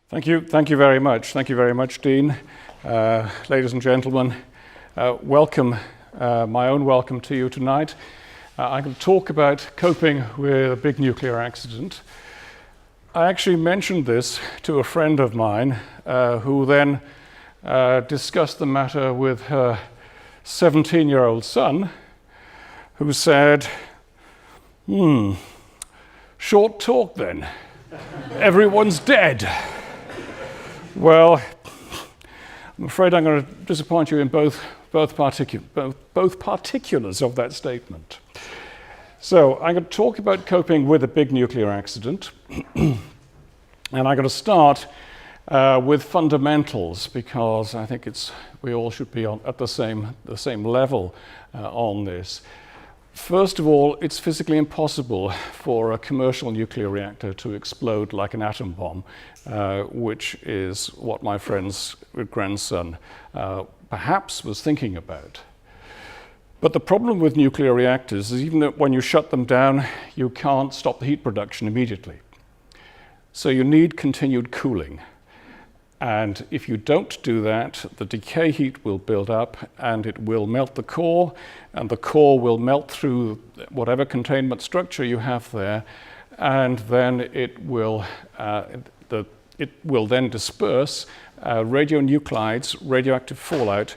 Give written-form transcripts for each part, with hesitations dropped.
Thank you very much. Thank you very much, Dean. Ladies and gentlemen, welcome, my own welcome to you tonight. I'm going to talk about coping with a big nuclear accident. I actually mentioned this to a friend of mine who then discussed the matter with her 17-year-old son, who said, short talk then. Everyone's dead. Well, I'm afraid I'm going to disappoint you in both particulars of that statement. So I'm going to talk about coping with a big nuclear accident, and I'm going to start with fundamentals because I think we all should be at the same level on this. First of all, it's physically impossible for a commercial nuclear reactor to explode like an atom bomb, which is what my friend's grandson perhaps was thinking about. But the problem with nuclear reactors is even when you shut them down, you can't stop the heat production immediately. So you need continued cooling. And if you don't do that, the decay heat will build up and it will melt the core, and the core will melt through whatever containment structure you have there, and then it will then disperse radionuclides, radioactive fallout,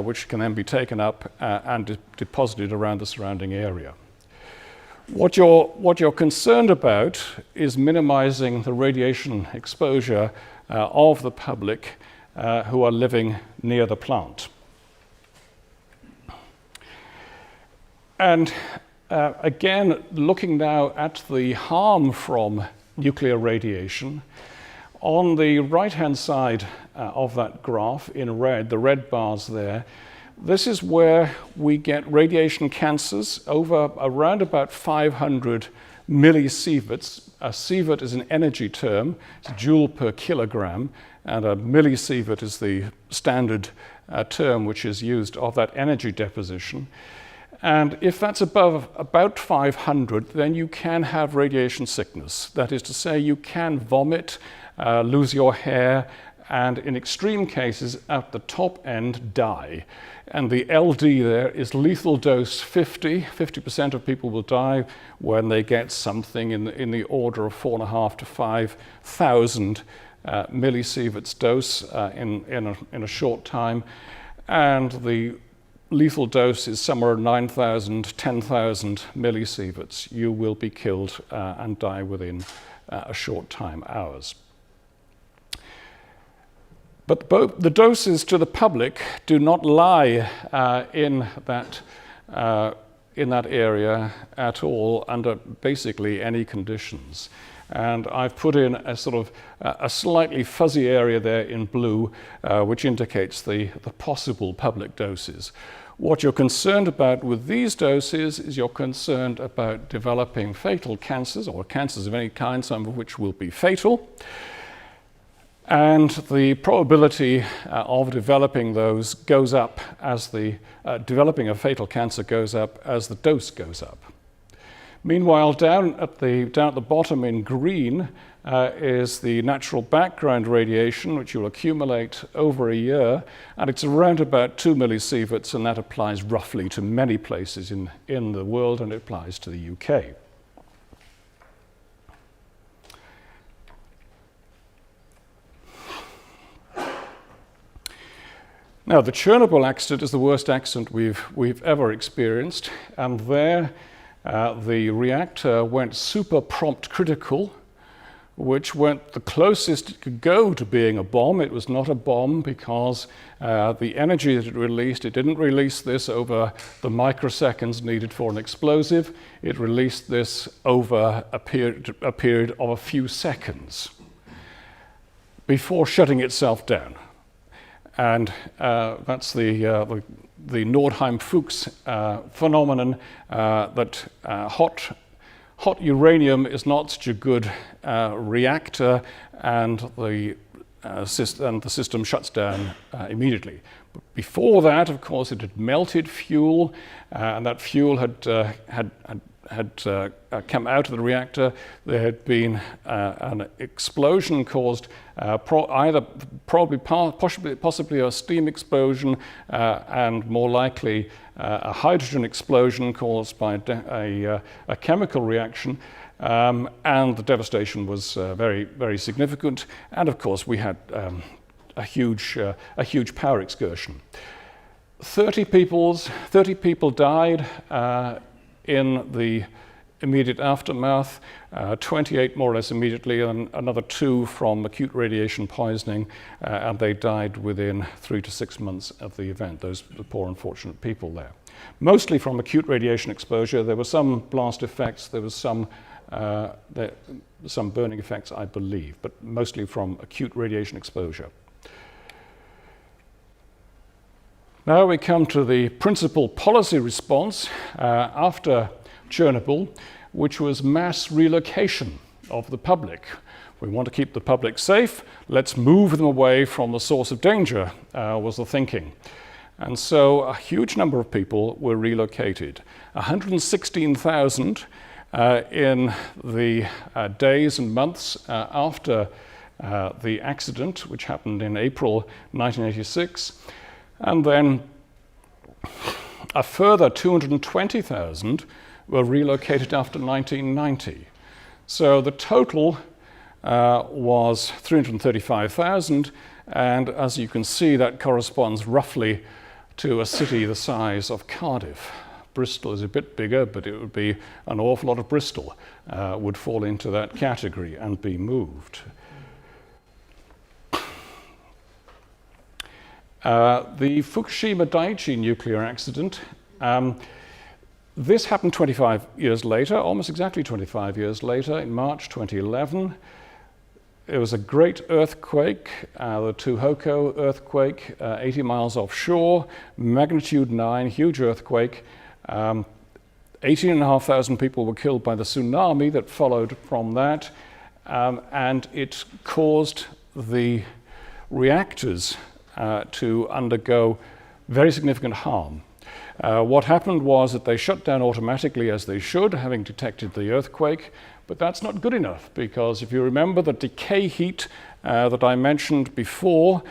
which can then be taken up and deposited around the surrounding area. What you're concerned about is minimizing the radiation exposure of the public who are living near the plant. And again, looking now at the harm from nuclear radiation, on the right-hand side of that graph in red, the red bars there, this is where we get radiation cancers over around about 500 millisieverts. A sievert is an energy term, it's a joule per kilogram, and a millisievert is the standard term which is used of that energy deposition. And if that's above about 500, then you can have radiation sickness. That is to say, you can vomit, lose your hair, and in extreme cases, at the top end, die. And the LD there is lethal dose 50. 50% of people will die when they get something in the order of 4,500 to 5,000 millisieverts dose in a short time. And the lethal dose is somewhere 9,000, 10,000 millisieverts. You will be killed and die within a short time, hours. But the doses to the public do not lie in that area at all under basically any conditions. And I've put in a sort of a slightly fuzzy area there in blue, which indicates the possible public doses. What you're concerned about with these doses is you're concerned about developing fatal cancers, or cancers of any kind, some of which will be fatal. And the probability of developing those goes up as developing a fatal cancer goes up as the dose goes up. Meanwhile, down at the bottom in green is the natural background radiation, which will accumulate over a year, and it's around about 2 millisieverts, and that applies roughly to many places in the world, and it applies to the UK. Now, the Chernobyl accident is the worst accident we've ever experienced, and there the reactor went super prompt critical, which went the closest it could go to being a bomb. It was not a bomb because the energy that it released, it didn't release this over the microseconds needed for an explosive. It released this over a period of a few seconds before shutting itself down. And that's the Nordheim-Fuchs phenomenon that hot uranium is not such a good reactor, and the system shuts down immediately. But before that, of course, it had melted fuel, and that fuel had come out of the reactor. There had been an explosion caused possibly a steam explosion, and more likely a hydrogen explosion caused by a chemical reaction. And the devastation was very, very significant. And of course, we had a huge power excursion. 30 people died in the immediate aftermath, 28 more or less immediately, and another 2 from acute radiation poisoning, and they died within 3 to 6 months of the event, the poor unfortunate people there. Mostly from acute radiation exposure. There were some blast effects, there was some burning effects, I believe, but mostly from acute radiation exposure. Now we come to the principal policy response after Chernobyl, which was mass relocation of the public. We want to keep the public safe, let's move them away from the source of danger, was the thinking. And so a huge number of people were relocated. 116,000 in the days and months after the accident, which happened in April 1986. And then a further 220,000 were relocated after 1990. So the total was 335,000, and as you can see, that corresponds roughly to a city the size of Cardiff. Bristol is a bit bigger, but it would be an awful lot of Bristol would fall into that category and be moved. The Fukushima Daiichi nuclear accident, this happened 25 years later, almost exactly 25 years later, in March 2011. It was a great earthquake, the Tohoku earthquake, 80 miles offshore, magnitude 9, huge earthquake. 18,500 people were killed by the tsunami that followed from that, and it caused the reactors to undergo very significant harm. What happened was that they shut down automatically, as they should, having detected the earthquake, but that's not good enough, because if you remember the decay heat that I mentioned before,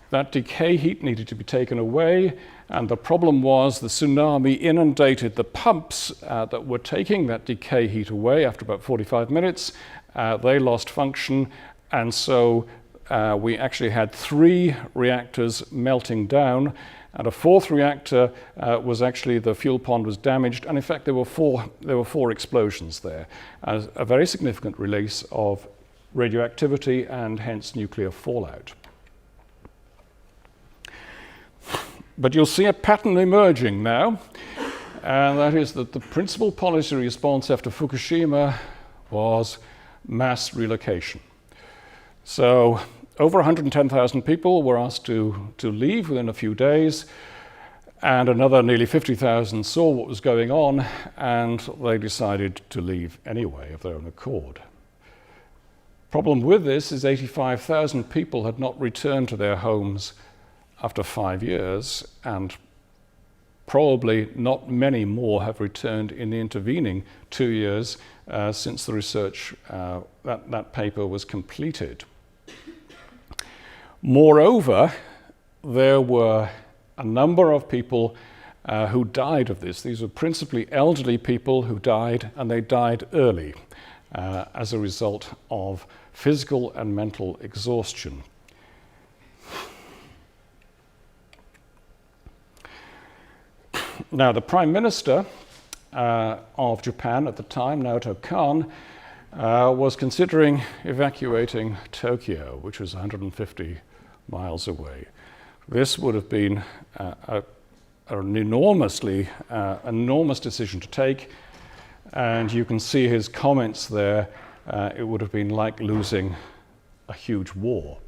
that decay heat needed to be taken away, and the problem was the tsunami inundated the pumps that were taking that decay heat away after about 45 minutes. They lost function, and so we actually had 3 reactors melting down, and a 4th reactor was actually, the fuel pond was damaged, and in fact there were 4 explosions there. A very significant release of radioactivity and hence nuclear fallout. But you'll see a pattern emerging now, and that is that the principal policy response after Fukushima was mass relocation. So over 110,000 people were asked to leave within a few days, and another nearly 50,000 saw what was going on, and they decided to leave anyway of their own accord. Problem with this is 85,000 people had not returned to their homes after 5 years, and probably not many more have returned in the intervening 2 years since the research, that paper was completed. Moreover, there were a number of people who died of this. These were principally elderly people who died, and they died early as a result of physical and mental exhaustion. Now, the Prime Minister of Japan at the time, Naoto Kan, was considering evacuating Tokyo, which was 150 miles away. This would have been an enormous decision to take, and you can see his comments there. It would have been like losing a huge war.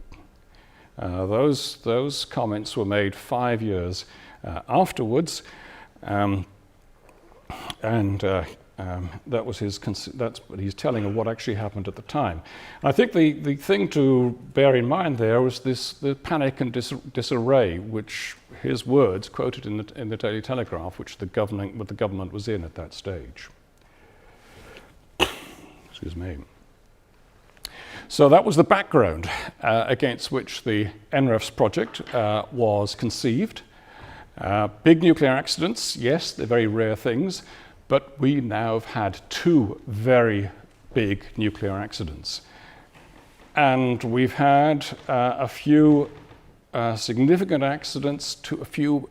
Those comments were made 5 years afterwards, and that was that's what he's telling of what actually happened at the time. I think the thing to bear in mind there was the panic and disarray, which his words quoted in the Daily Telegraph, which the government was in at that stage. Excuse me. So that was the background against which the NREFS project was conceived. Big nuclear accidents, yes, they're very rare things, but we now have had 2 very big nuclear accidents. And we've had a few significant accidents, a few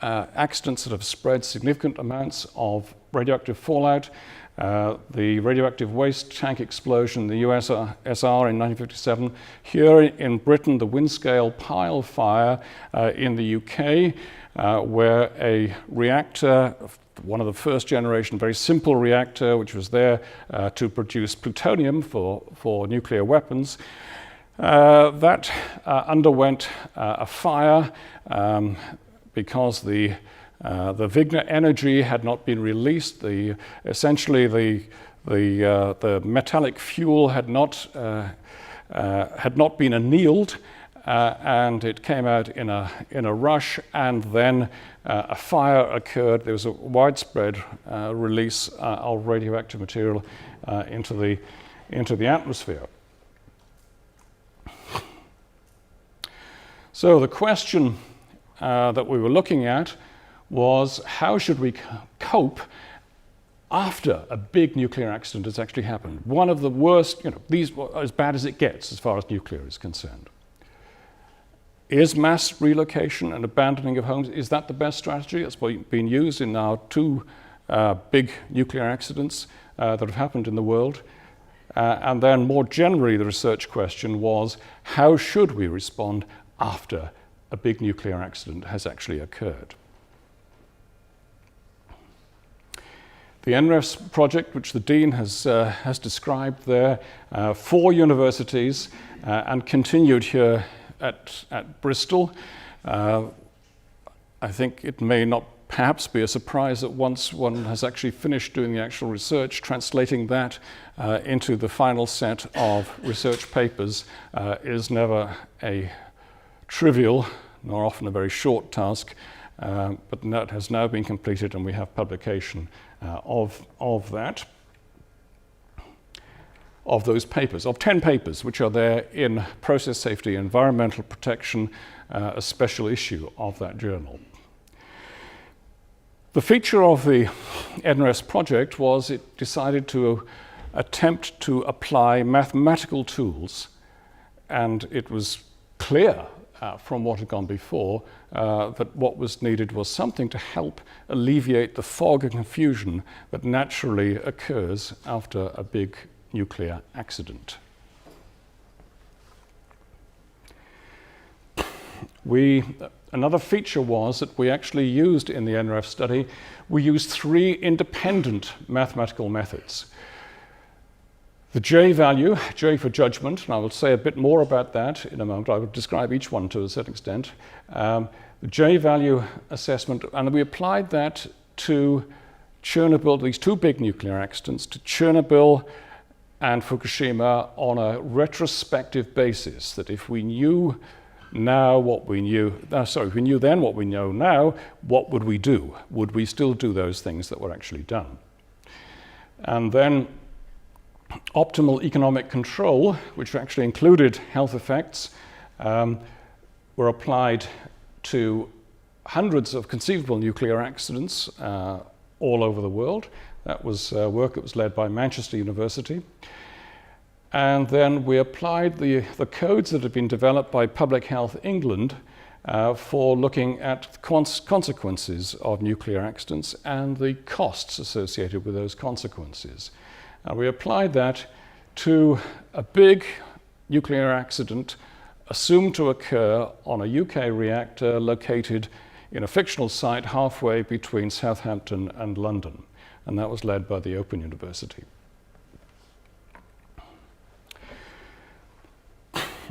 accidents that have spread significant amounts of radioactive fallout. The radioactive waste tank explosion in the USSR in 1957. Here in Britain, the Windscale pile fire in the UK, where a reactor, one of the first generation, very simple reactor, which was there to produce plutonium for nuclear weapons, that underwent a fire because the Wigner energy had not been released. Essentially, the metallic fuel had not been annealed, and it came out in a rush. And then a fire occurred. There was a widespread release of radioactive material into the atmosphere. So the question that we were looking at was, how should we cope after a big nuclear accident has actually happened? One of the worst, these are as bad as it gets as far as nuclear is concerned. Is mass relocation and abandoning of homes, is that the best strategy? It's been used in our 2 big nuclear accidents that have happened in the world. And then more generally, the research question was, how should we respond after a big nuclear accident has actually occurred? The NREFS project, which the Dean has described there, 4 universities and continued here at Bristol. I think it may not perhaps be a surprise that once one has actually finished doing the actual research, translating that into the final set of research papers is never a trivial, nor often a very short task, but that has now been completed, and we have publication of those papers, of 10 papers, which are there in Process Safety and Environmental Protection, a special issue of that journal. The feature of the NREFS project was it decided to attempt to apply mathematical tools, and it was clear from what had gone before that what was needed was something to help alleviate the fog and confusion that naturally occurs after a big nuclear accident. Another feature was that we actually used in the NREF study, we used 3 independent mathematical methods. The J value, J for judgment, and I will say a bit more about that in a moment. I will describe each one to a certain extent. The J value assessment, and we applied that to Chernobyl, these 2 big nuclear accidents, to Chernobyl and Fukushima on a retrospective basis, that if we knew now what we knew, if we knew then what we know now, what would we do? Would we still do those things that were actually done? And then optimal economic control, which actually included health effects, were applied to hundreds of conceivable nuclear accidents all over the world. That was work that was led by Manchester University. And then we applied the codes that had been developed by Public Health England for looking at consequences of nuclear accidents and the costs associated with those consequences. And we applied that to a big nuclear accident assumed to occur on a UK reactor located in a fictional site halfway between Southampton and London. And that was led by the Open University.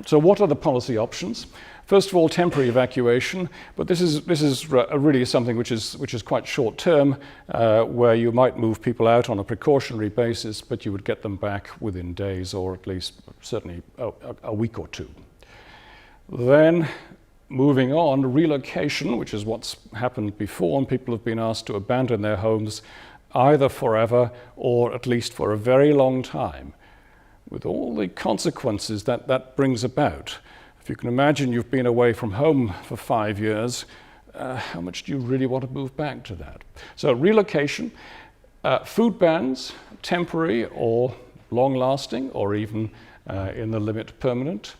So what are the policy options? First of all, temporary evacuation, but this is really something which is quite short term, where you might move people out on a precautionary basis, but you would get them back within days, or at least certainly a week or 2. Then, moving on, relocation, which is what's happened before, and people have been asked to abandon their homes either forever or at least for a very long time, with all the consequences that that brings about. If you can imagine you've been away from home for 5 years, how much do you really want to move back to that? So relocation, food bans, temporary or long-lasting, or even in the limit permanent,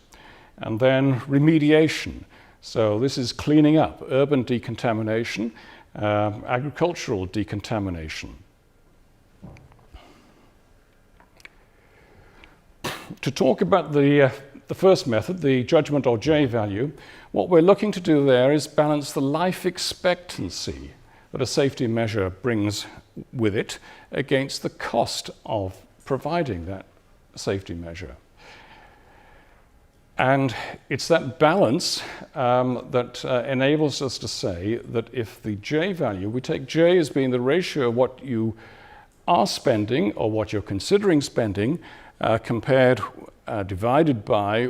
and then remediation. So this is cleaning up, urban decontamination, agricultural decontamination. To talk about the first method, the judgment or J value, what we're looking to do there is balance the life expectancy that a safety measure brings with it against the cost of providing that safety measure. And it's that balance that enables us to say that if the J value, we take J as being the ratio of what you are spending or what you're considering spending divided by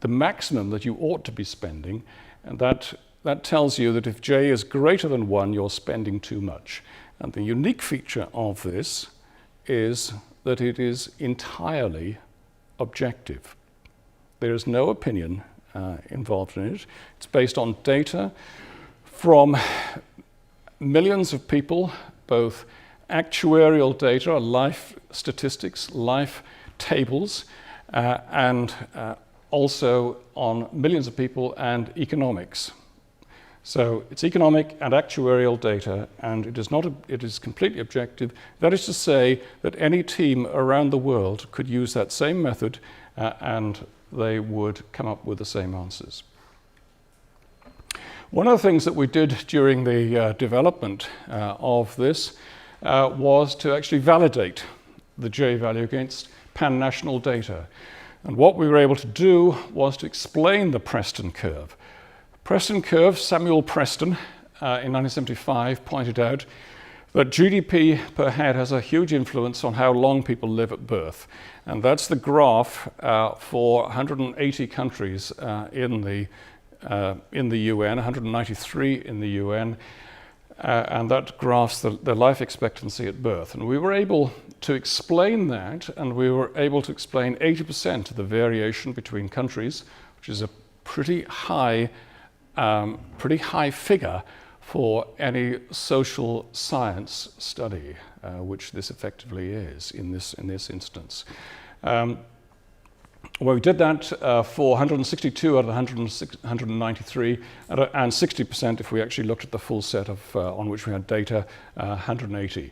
the maximum that you ought to be spending, and that tells you that if J is greater than 1, you're spending too much. And the unique feature of this is that it is entirely objective. There is no opinion involved in it. It's based on data from millions of people, both actuarial data, life statistics, life tables, and also on millions of people and economics. So it's economic and actuarial data, and it is completely objective. That is to say that any team around the world could use that same method and they would come up with the same answers. One of the things that we did during the development of this was to actually validate the J value against pan-national data. And what we were able to do was to explain the Preston curve. Preston curve, Samuel Preston in 1975 pointed out that GDP per head has a huge influence on how long people live at birth. And that's the graph for 180 countries in the UN, 193 in the UN, and that graphs the life expectancy at birth. And we were able to explain that, and we were able to explain 80% of the variation between countries, which is a pretty high figure for any social science study, which this effectively is in this instance. Well, we did that for 162 out of the 193, and 60% if we actually looked at the full set of on which we had data, 180.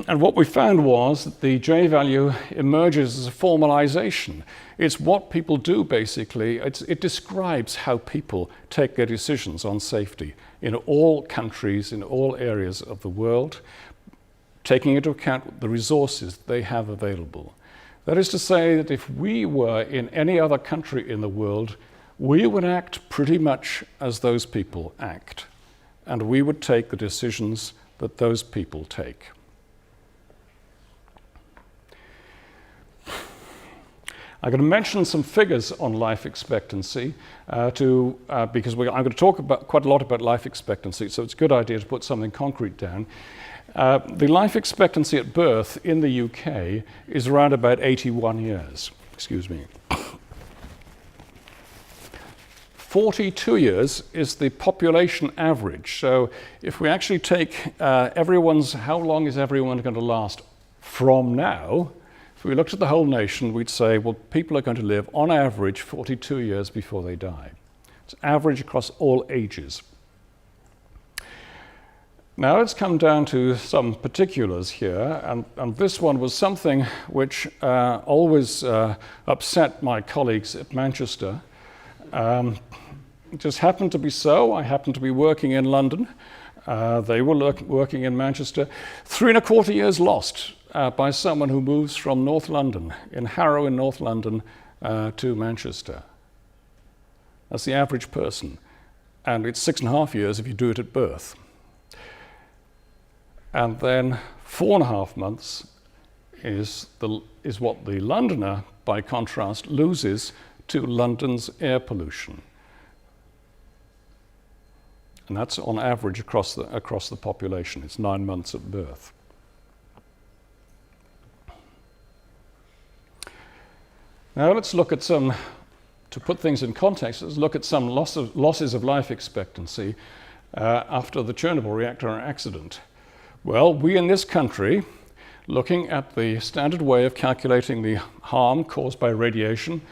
And what we found was that the J value emerges as a formalization. It's what people do, basically. It describes how people take their decisions on safety in all countries, in all areas of the world, taking into account the resources they have available. That is to say that if we were in any other country in the world, we would act pretty much as those people act, and we would take the decisions that those people take. I'm going to mention some figures on life expectancy because I'm going to talk quite a lot about life expectancy, so it's a good idea to put something concrete down. The life expectancy at birth in the UK is around about 81 years. Excuse me. 42 years is the population average. So if we actually take how long is everyone going to last from now? If we looked at the whole nation, we'd say, well, people are going to live on average 42 years before they die. It's average across all ages. Now let's come down to some particulars here, and this one was something which always upset my colleagues at Manchester. It just happened to be so. I happened to be working in London. They were working in Manchester. 3.25 years lost by someone who moves from North London, in Harrow in North London, to Manchester. That's the average person. And it's 6.5 years if you do it at birth. And then 4.5 months is what the Londoner, by contrast, loses to London's air pollution. And that's on average across the population. It's 9 months at birth. Now let's look at some, to put things in context, let's look at some losses of life expectancy after the Chernobyl reactor accident. Well, we in this country, looking at the standard way of calculating the harm caused by radiation,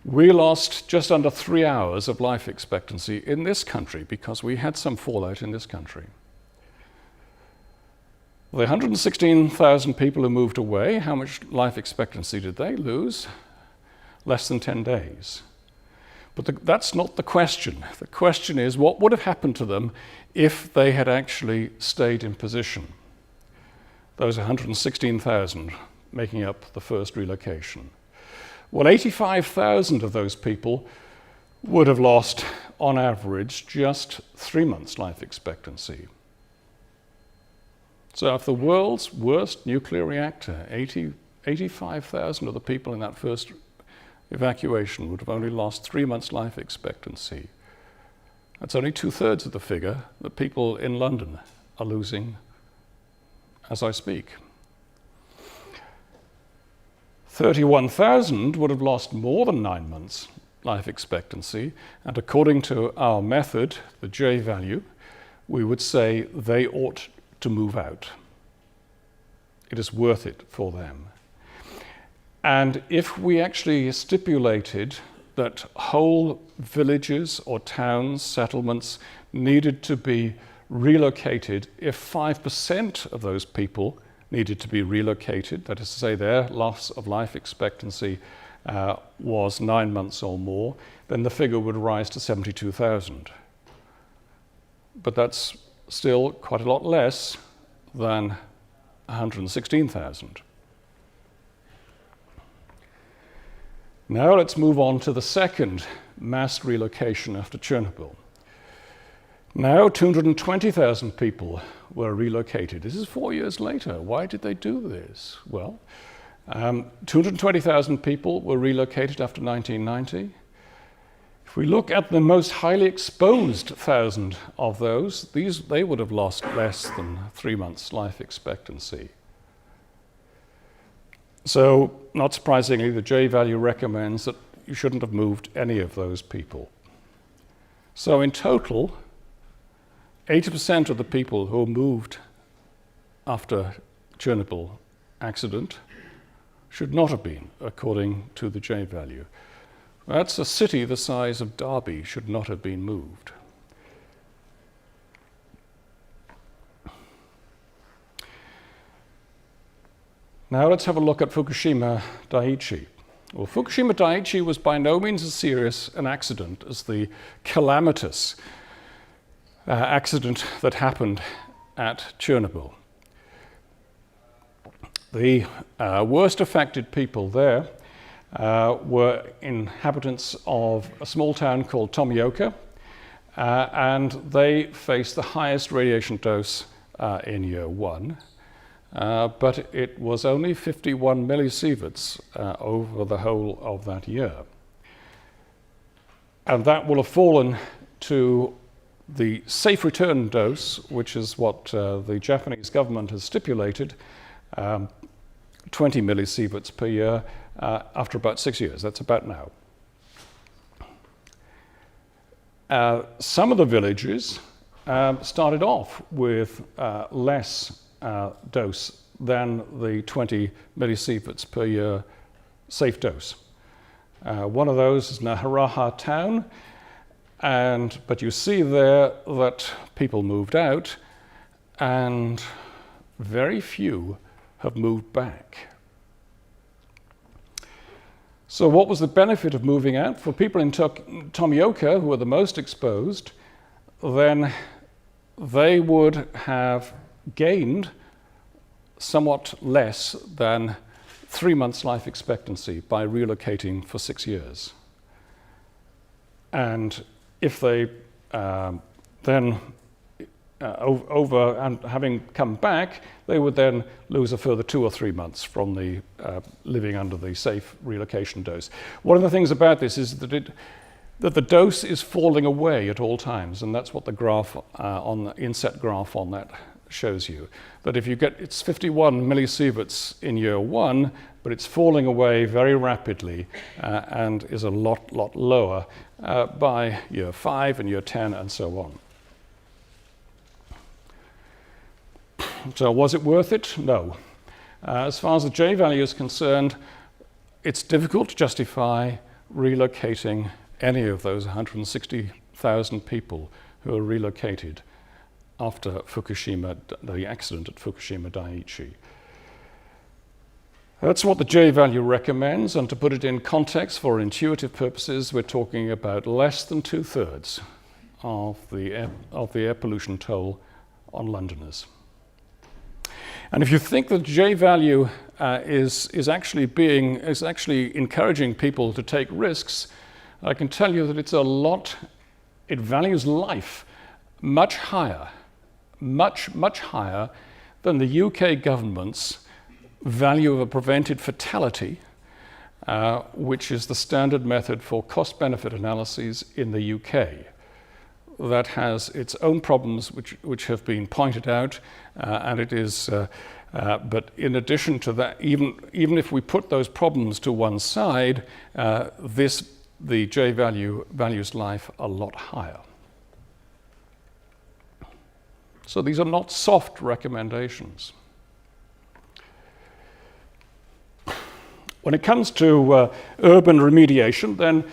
we lost just under 3 hours of life expectancy in this country because we had some fallout in this country. The 116,000 people who moved away, how much life expectancy did they lose? Less than 10 days. But that's not the question. The question is, what would have happened to them if they had actually stayed in position? Those 116,000 making up the first relocation. Well, 85,000 of those people would have lost, on average, just 3 months life expectancy. So if the world's worst nuclear reactor, 85,000 of the people in that first evacuation would have only lost 3 months life expectancy. That's only 2/3 of the figure that people in London are losing as I speak. 31,000 would have lost more than 9 months life expectancy, and according to our method, the J value, we would say they ought to move out. It is worth it for them. And if we actually stipulated that whole villages or towns, settlements, needed to be relocated, if 5% of those people needed to be relocated, that is to say their loss of life expectancy was 9 months or more, then the figure would rise to 72,000. But that's still quite a lot less than 116,000. Now let's move on to the second mass relocation after Chernobyl. Now 220,000 people were relocated. This is 4 years later. Why did they do this? Well, 220,000 people were relocated after 1990. If we look at the most highly exposed 1,000 of those, they would have lost less than 3 months life expectancy. So, not surprisingly, the J value recommends that you shouldn't have moved any of those people. So in total, 80% of the people who moved after Chernobyl accident should not have been, according to the J value. That's a city the size of Derby should not have been moved. Now let's have a look at Fukushima Daiichi. Well, Fukushima Daiichi was by no means as serious an accident as the calamitous accident that happened at Chernobyl. The worst affected people there were inhabitants of a small town called Tomioka, and they faced the highest radiation dose in year 1. But it was only 51 millisieverts over the whole of that year. And that will have fallen to the safe return dose, which is what the Japanese government has stipulated, 20 millisieverts per year after about 6 years. That's about now. Some of the villages started off with less dose than the 20 millisieverts per year safe dose. One of those is Naharaha town, but you see there that people moved out and very few have moved back. So what was the benefit of moving out? For people in Tomioka, who were the most exposed, then they would have gained somewhat less than 3 months life expectancy by relocating for 6 years. And if they then over and having come back, they would then lose a further 2 or 3 months from the living under the safe relocation dose. One of the things about this is that that the dose is falling away at all times, and that's what the graph on the inset graph on that shows you. That if you get, it's 51 millisieverts in year 1, but it's falling away very rapidly and is a lot lower by year 5 and year 10 and so on. So was it worth it? No. As far as the J value is concerned, it's difficult to justify relocating any of those 160,000 people who are relocated after Fukushima, the accident at Fukushima Daiichi. That's what the J value recommends, and to put it in context for intuitive purposes, we're talking about less than 2/3 of the air pollution toll on Londoners. And if you think that J value is actually encouraging people to take risks, I can tell you that it values life much higher, much higher than the UK government's value of a prevented fatality, which is the standard method for cost-benefit analyses in the UK. That has its own problems which have been pointed out, and it is, but in addition to that, even if we put those problems to one side, the J value values life a lot higher. So these are not soft recommendations. When it comes to urban remediation, then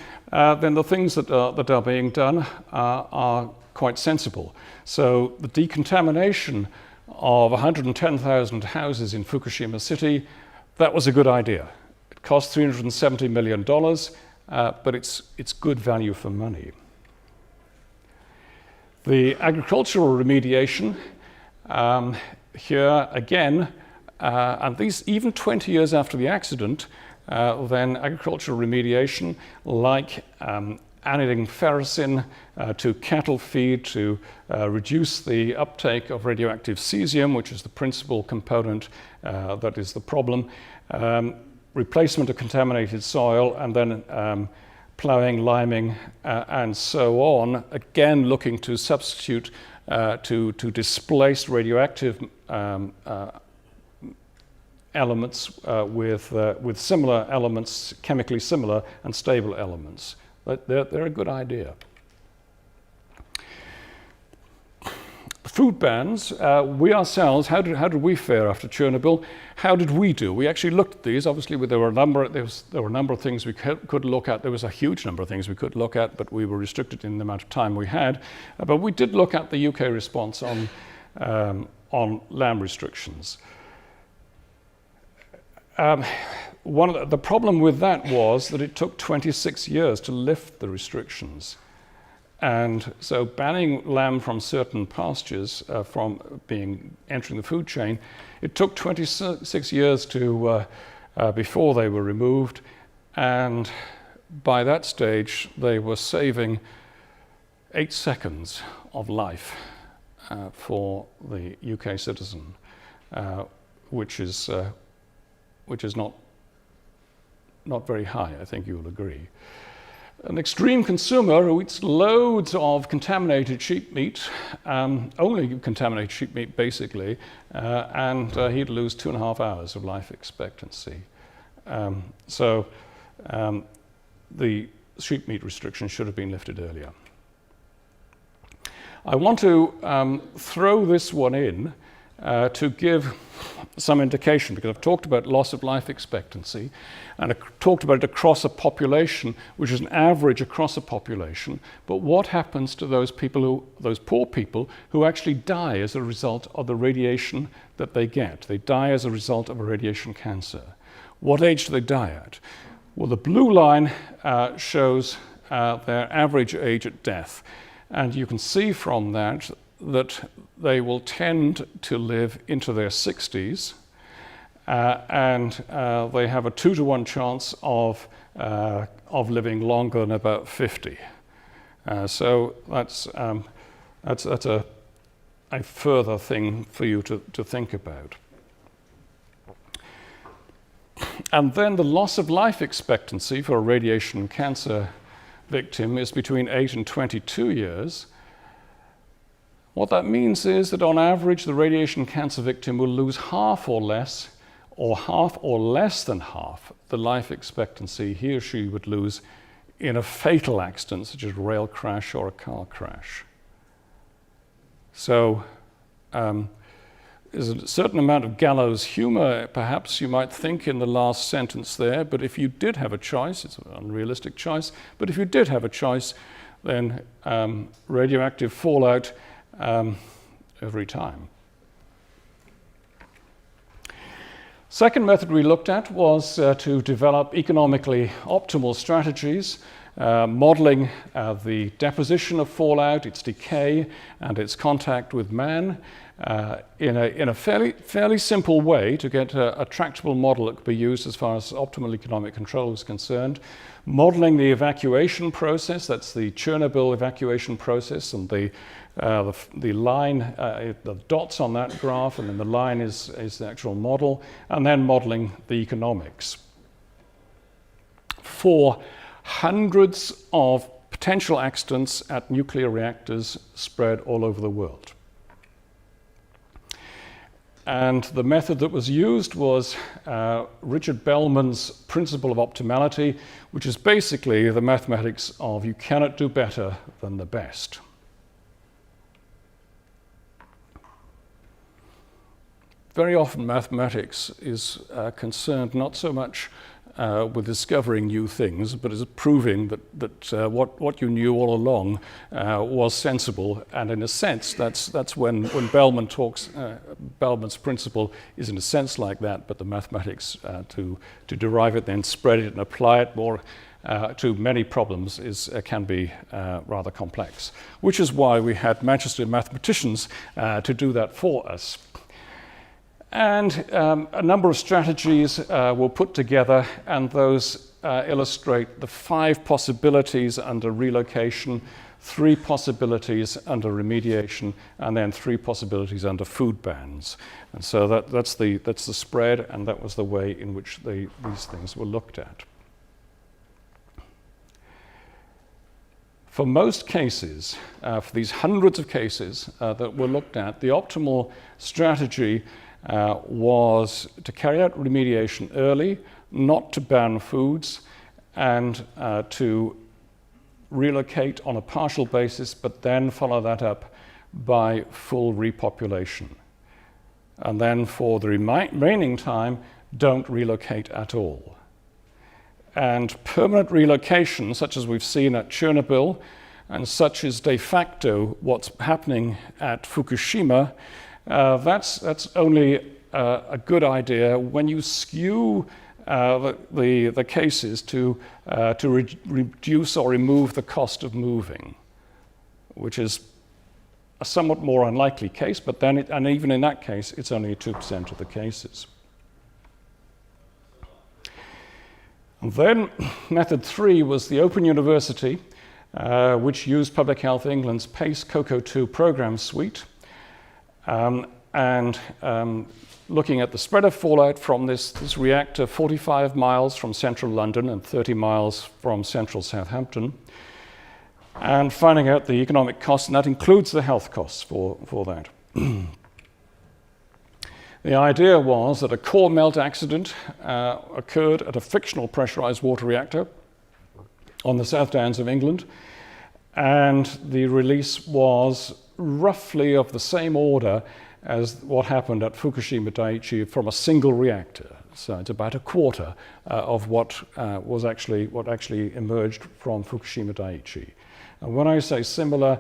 the things that are being done are quite sensible. So the decontamination of 110,000 houses in Fukushima City, that was a good idea. It cost $370 million, but it's good value for money. The agricultural remediation, here again, and these even 20 years after the accident, then agricultural remediation, like adding ferrocin to cattle feed to reduce the uptake of radioactive cesium, which is the principal component that is the problem, replacement of contaminated soil, and then ploughing, liming, and so on, again looking to substitute to displace radioactive elements with similar elements, chemically similar and stable elements. They're a good idea. Food bans, we ourselves, how did we fare after Chernobyl? How did we do? We actually looked at these. Obviously, there were a number of things we could look at. There was a huge number of things we could look at, but we were restricted in the amount of time we had. But we did look at the UK response on land restrictions. The problem with that was that it took 26 years to lift the restrictions. And so banning lamb from certain pastures from entering the food chain, it took 26 years before they were removed. And by that stage, they were saving 8 seconds of life for the UK citizen, which is not very high, I think you will agree. An extreme consumer who eats loads of contaminated sheep meat, only contaminated sheep meat basically, and he'd lose 2.5 hours of life expectancy. So the sheep meat restriction should have been lifted earlier. I want to throw this one in to give some indication, because I've talked about loss of life expectancy, and I've talked about it across a population, which is an average across a population. But what happens to those poor people who actually die as a result of the radiation that they get? They die as a result of a radiation cancer. What age do they die at? Well, the blue line shows their average age at death, and you can see from that they will tend to live into their 60s, and they have a 2-to-1 chance of living longer than about 50. So that's a further thing for you to think about. And then the loss of life expectancy for a radiation cancer victim is between 8 and 22 years, what that means is that on average the radiation cancer victim will lose half or less than half the life expectancy he or she would lose in a fatal accident such as a rail crash or a car crash. So there's a certain amount of gallows humor, perhaps you might think, in the last sentence there, but if you did have a choice, it's an unrealistic choice, but if you did have a choice, then radioactive fallout every time. Second method we looked at was to develop economically optimal strategies, modeling the deposition of fallout, its decay, and its contact with man in a fairly simple way to get a tractable model that could be used as far as optimal economic control is concerned. Modeling the evacuation process, that's the Chernobyl evacuation process, and the line, the dots on that graph, and then the line is the actual model, and then modeling the economics. For hundreds of potential accidents at nuclear reactors spread all over the world. And the method that was used was Richard Bellman's principle of optimality, which is basically the mathematics of you cannot do better than the best. Very often mathematics is concerned not so much with discovering new things, but is proving that what you knew all along was sensible. And in a sense, that's when Bellman talks, Bellman's principle is in a sense like that, but the mathematics to derive it, then spread it and apply it more to many problems can be rather complex, which is why we had Manchester mathematicians to do that for us. And a number of strategies were put together, and those illustrate the 5 possibilities under relocation, 3 possibilities under remediation, and then 3 possibilities under food bans. And so that's the spread, and that was the way in which these things were looked at. For most cases, for these hundreds of cases that were looked at, the optimal strategy was to carry out remediation early, not to ban foods, and to relocate on a partial basis, but then follow that up by full repopulation. And then for the remaining time, don't relocate at all. And permanent relocation, such as we've seen at Chernobyl, and such is de facto what's happening at Fukushima, that's only a good idea when you skew the cases to reduce or remove the cost of moving, which is a somewhat more unlikely case, but then and even in that case, it's only 2% of the cases. And then method 3 was the Open University, which used Public Health England's PACE COCO2 program suite. Looking at the spread of fallout from this reactor 45 miles from central London and 30 miles from central Southampton, and finding out the economic costs, and that includes the health costs for that. The idea was that a core melt accident occurred at a fictional pressurized water reactor on the South Downs of England, and the release was roughly of the same order as what happened at Fukushima Daiichi from a single reactor. So it's about a quarter of what actually emerged from Fukushima Daiichi. And when I say similar,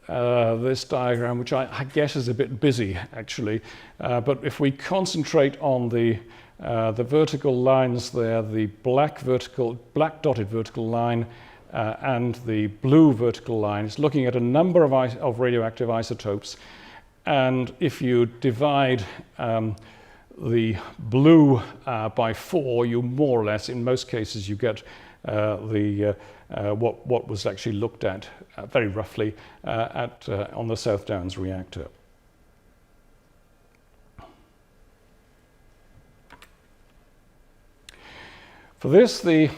this diagram, which I guess is a bit busy actually, but if we concentrate on the vertical lines there, the black dotted vertical line and the blue vertical line, is looking at a number of radioactive isotopes. And if you divide the blue by 4, you more or less, in most cases, you get what was actually looked at very roughly on the South Downs reactor. For this, the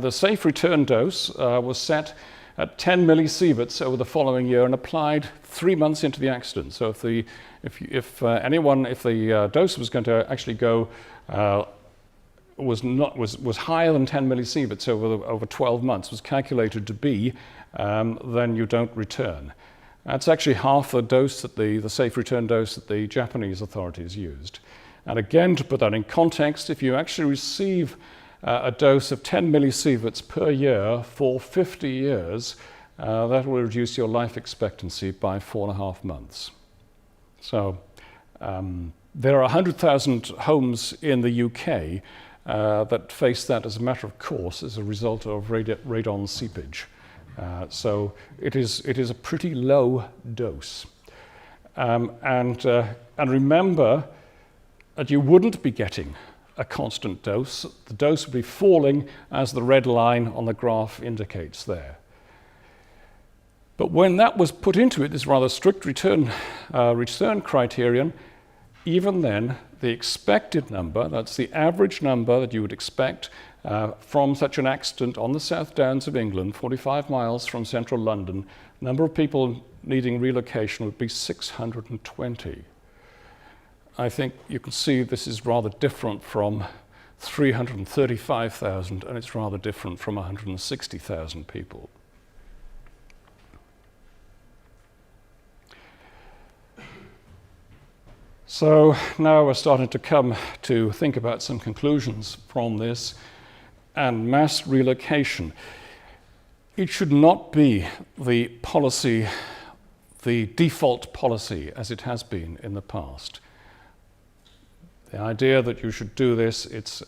the safe return dose was set at 10 millisieverts over the following year and applied 3 months into the accident. So if the dose was going to actually go was higher than 10 millisieverts over 12 months, was calculated to be, then you don't return. That's actually half the dose that the safe return dose that the Japanese authorities used. And again, to put that in context, if you actually receive a dose of 10 millisieverts per year for 50 years, that will reduce your life expectancy by 4.5 months. So there are 100,000 homes in the UK that face that as a matter of course as a result of radon seepage. So it is a pretty low dose. And remember that you wouldn't be getting a constant dose. The dose would be falling as the red line on the graph indicates there. But when that was put into it, this rather strict return criterion, even then, the expected number, that's the average number that you would expect from such an accident on the South Downs of England, 45 miles from central London, number of people needing relocation would be 620. I think you can see this is rather different from 335,000, and it's rather different from 160,000 people. So now we're starting to come to think about some conclusions from this, and mass relocation. It should not be the policy, the default policy as it has been in the past. The idea that you should do this, it's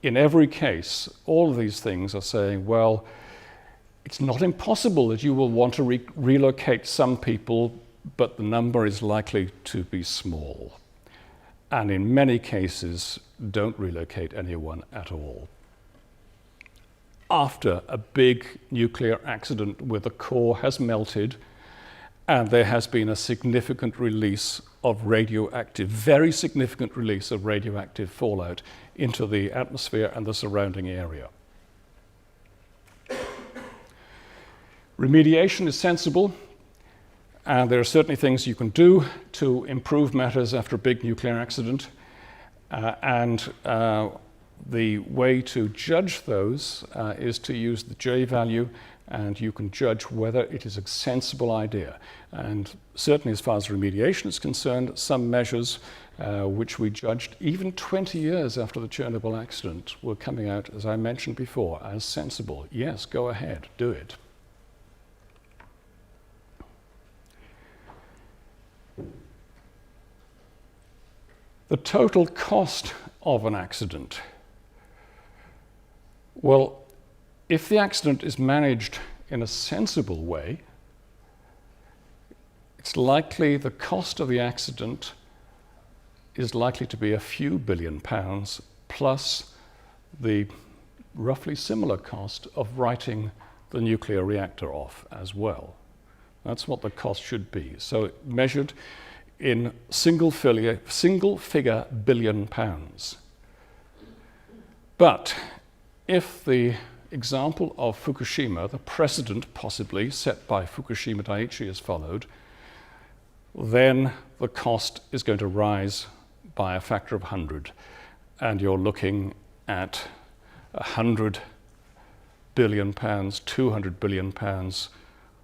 in every case, all of these things are saying, well, it's not impossible that you will want to relocate some people, but the number is likely to be small. And in many cases, don't relocate anyone at all. After a big nuclear accident where the core has melted and there has been a significant release of radioactive, very significant release of radioactive fallout into the atmosphere and the surrounding area. Remediation is sensible, and there are certainly things you can do to improve matters after a big nuclear accident. The way to judge those is to use the J value, and you can judge whether it is a sensible idea. And certainly as far as remediation is concerned, some measures which we judged even 20 years after the Chernobyl accident were coming out, as I mentioned before, as sensible. Yes, go ahead, do it. The total cost of an accident. Well, if the accident is managed in a sensible way, it's likely the cost of the accident is likely to be a few billion pounds plus the roughly similar cost of writing the nuclear reactor off as well. That's what the cost should be. So measured in single figure billion pounds. But if the example of Fukushima, the precedent possibly set by Fukushima Daiichi is followed, then the cost is going to rise by a factor of 100. And you're looking at 100 billion pounds, 200 billion pounds,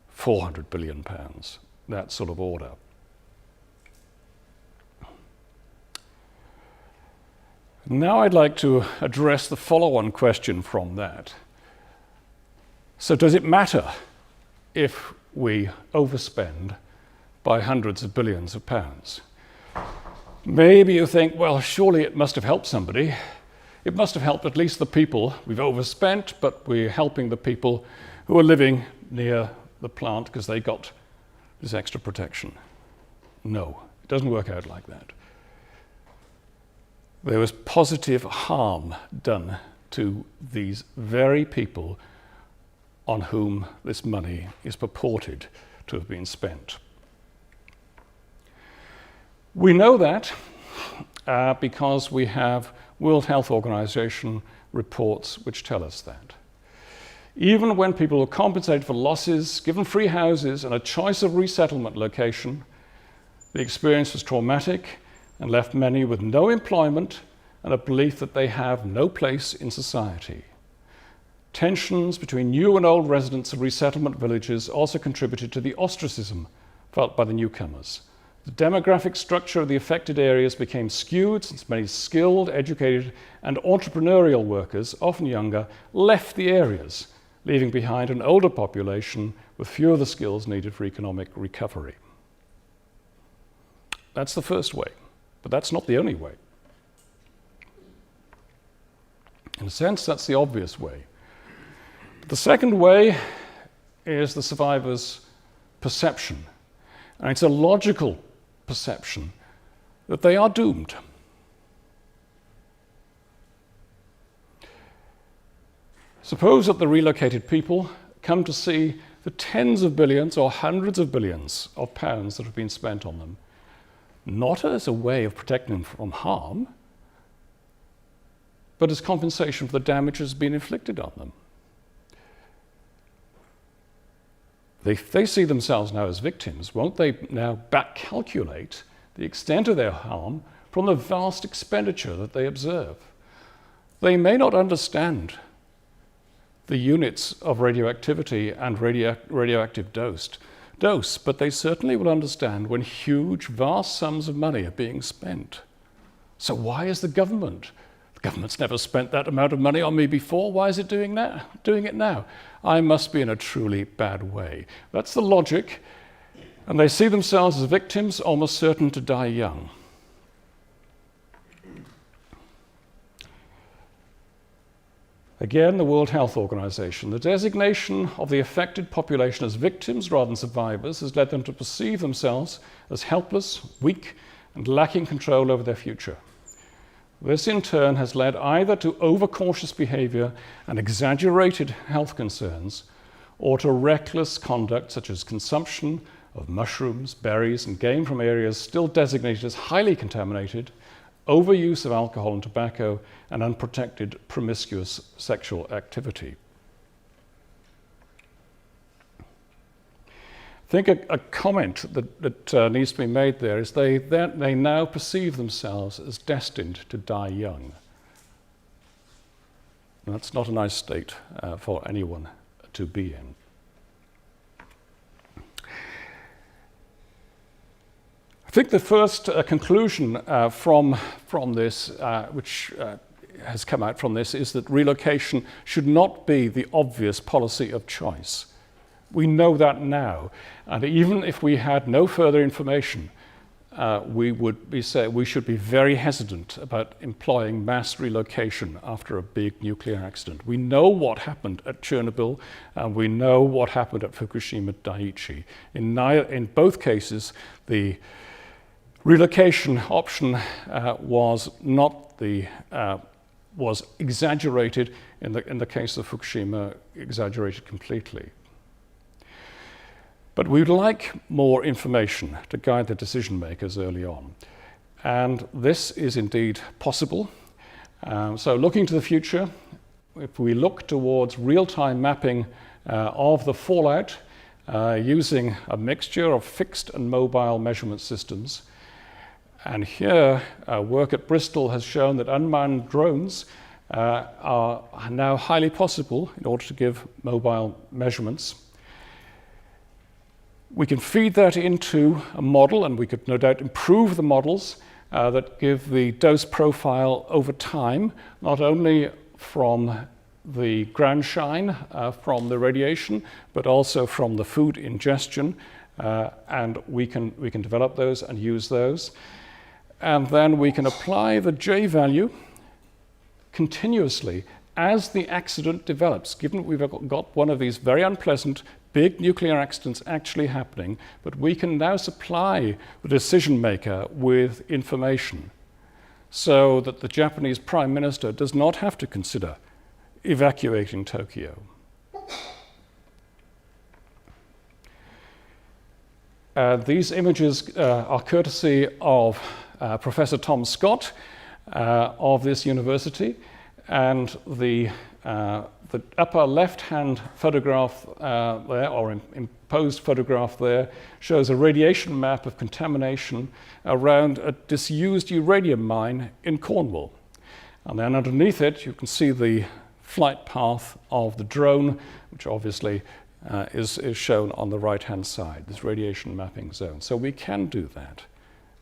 400 billion pounds, that sort of order. Now I'd like to address the follow-on question from that. So does it matter if we overspend by hundreds of billions of pounds? Maybe you think, well, surely it must have helped somebody. It must have helped at least the people. We've overspent, but we're helping the people who are living near the plant because they got this extra protection. No, it doesn't work out like that. There was positive harm done to these very people on whom this money is purported to have been spent. We know that, because we have World Health Organization reports which tell us that. Even when people were compensated for losses, given free houses and a choice of resettlement location, the experience was traumatic and left many with no employment and a belief that they have no place in society. Tensions between new and old residents of resettlement villages also contributed to the ostracism felt by the newcomers. The demographic structure of the affected areas became skewed since many skilled, educated, and entrepreneurial workers, often younger, left the areas, leaving behind an older population with fewer of the skills needed for economic recovery. That's the first way, but that's not the only way. In a sense, that's the obvious way. The second way is the survivor's perception, and it's a logical perception that they are doomed. Suppose that the relocated people come to see the tens of billions or hundreds of billions of pounds that have been spent on them, not as a way of protecting them from harm, but as compensation for the damage that has been inflicted on them. They see themselves now as victims. Won't they now back calculate the extent of their harm from the vast expenditure that they observe? They may not understand the units of radioactivity and radioactive dose, but they certainly will understand when huge, vast sums of money are being spent. So why is the government? The government's never spent that amount of money on me before. Why is it doing it now? I must be in a truly bad way. That's the logic, and they see themselves as victims, almost certain to die young. Again, the World Health Organization. The designation of the affected population as victims rather than survivors has led them to perceive themselves as helpless, weak, and lacking control over their future. This in turn has led either to overcautious behavior and exaggerated health concerns, or to reckless conduct such as consumption of mushrooms, berries, and game from areas still designated as highly contaminated, overuse of alcohol and tobacco, and unprotected promiscuous sexual activity. I think a comment that needs to be made there is they now perceive themselves as destined to die young. And that's not a nice state for anyone to be in. I think the first conclusion from this, which has come out from this, is that relocation should not be the obvious policy of choice. We know that now, and even if we had no further information, we should be very hesitant about employing mass relocation after a big nuclear accident. We know what happened at Chernobyl, and we know what happened at Fukushima Daiichi. In both cases, the relocation option was exaggerated. In the case of Fukushima, exaggerated completely. But we'd like more information to guide the decision makers early on. And this is indeed possible. So looking to the future, if we look towards real-time mapping of the fallout using a mixture of fixed and mobile measurement systems, and here work at Bristol has shown that unmanned drones are now highly possible in order to give mobile measurements. We can feed that into a model, and we could no doubt improve the models that give the dose profile over time, not only from the ground shine from the radiation, but also from the food ingestion, and we can develop those and use those. And then we can apply the J value continuously as the accident develops, given we've got one of these very unpleasant big nuclear accidents actually happening, but we can now supply the decision maker with information so that the Japanese Prime Minister does not have to consider evacuating Tokyo. These images are courtesy of Professor Tom Scott of this university, and the upper left-hand photograph there, or imposed photograph there, shows a radiation map of contamination around a disused uranium mine in Cornwall. And then underneath it, you can see the flight path of the drone, which obviously is shown on the right-hand side, this radiation mapping zone. So we can do that,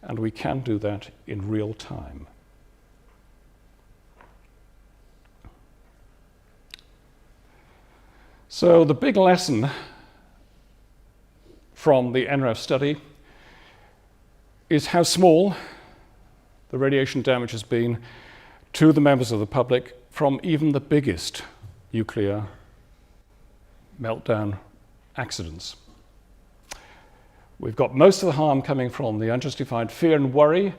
and we can do that in real time. So the big lesson from the NREFS study is how small the radiation damage has been to the members of the public from even the biggest nuclear meltdown accidents. We've got most of the harm coming from the unjustified fear and worry,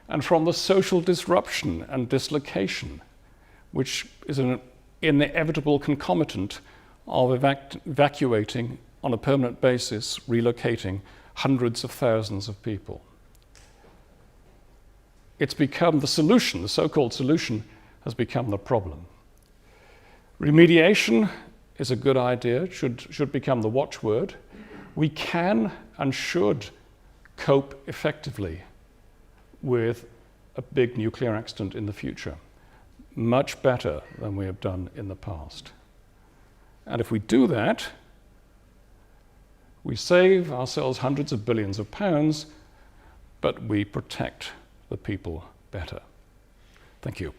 and from the social disruption and dislocation, which is an inevitable concomitant of evacuating on a permanent basis, relocating hundreds of thousands of people. It's become the solution, the so-called solution has become the problem. Remediation is a good idea, should become the watchword. We can and should cope effectively with a big nuclear accident in the future, much better than we have done in the past. And if we do that, we save ourselves hundreds of billions of pounds, but we protect the people better. Thank you.